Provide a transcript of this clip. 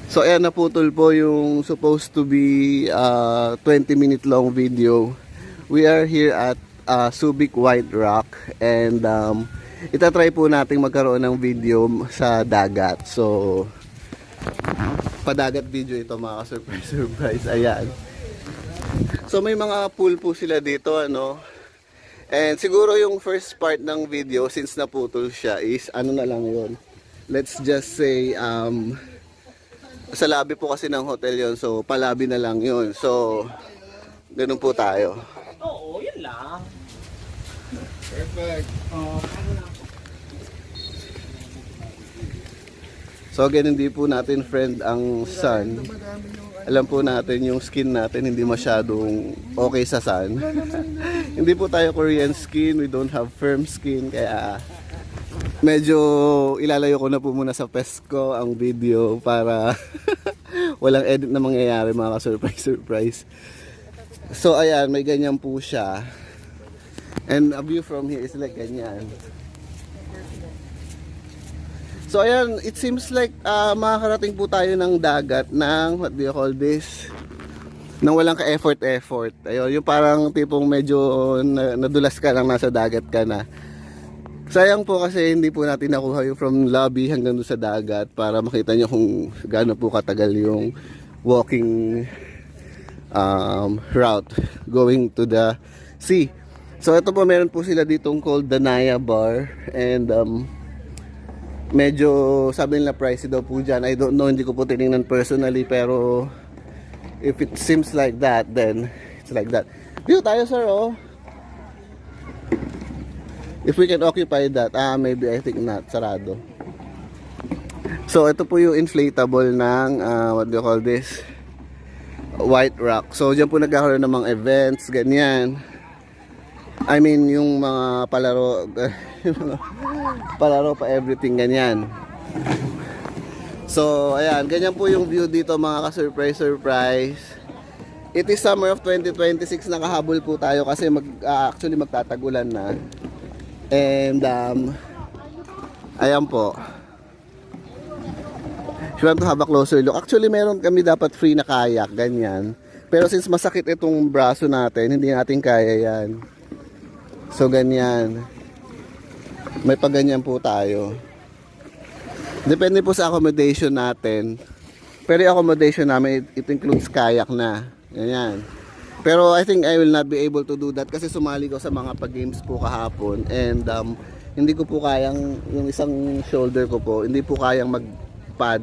So ayan, naputol po yung supposed to be 20-minute long video. We are here at Subic White Rock and itatry po nating magkaroon ng video sa dagat. So padagat video ito, mga surprise. Ayan. So may mga pool po sila dito, ano. And siguro yung first part ng video, since naputol siya, is ano na lang yun. Let's just say sa lobby po kasi ng hotel yon, so palabi na lang yun. So ganun po tayo. Oo, yun lang. Perfect. So again, hindi po natin friend ang sun. Alam po natin yung skin natin hindi masyadong okay sa sun. Hindi po tayo Korean skin, we don't have firm skin, kaya medyo ilalayo ko na po muna sa pesko ang video para walang edit na mangyayari, mga ka-surprise. So ayan, may ganyan po siya. And a view from here is like ganyan. So ayan, it seems like makakarating po tayo ng dagat ng, what do you call this? Nang walang ka-effort. Ayun, yung parang tipong medyo nadulas ka lang, nasa dagat ka na. Sayang po kasi hindi po natin nakuha yung from lobby hanggang doon sa dagat para makita nyo kung gaano po katagal yung walking route going to the sea. So ito po, meron po sila ditong called Danaya Bar and medyo sabi nila pricey daw po dyan. I don't know, hindi ko po tinignan personally, pero if it seems like that, then it's like that. Dito tayo, sir, oh. If we can occupy that, maybe I think not, sarado. So ito po yung inflatable ng what do you call this, White Rock. So dyan po nagkakaroon ng mga events, ganyan. I mean yung mga palaro palaro pa everything, ganyan. So ayan, ganyan po yung view dito, mga ka-surprise. It is summer of 2026, nakahabol po tayo kasi actually magtatagulan na. And ayan po. If you want to have a closer look, actually meron kami dapat free na kayak, ganyan. Pero since masakit itong braso natin, hindi natin kaya yan. So ganyan, may paganyan po tayo. Depende po sa accommodation natin. Pero yung accommodation namin, it includes kayak na. Ganyan. Pero I think I will not be able to do that kasi sumali ko sa mga pag-games po kahapon. And hindi ko po kayang, yung isang shoulder ko po, hindi po kayang mag-pad.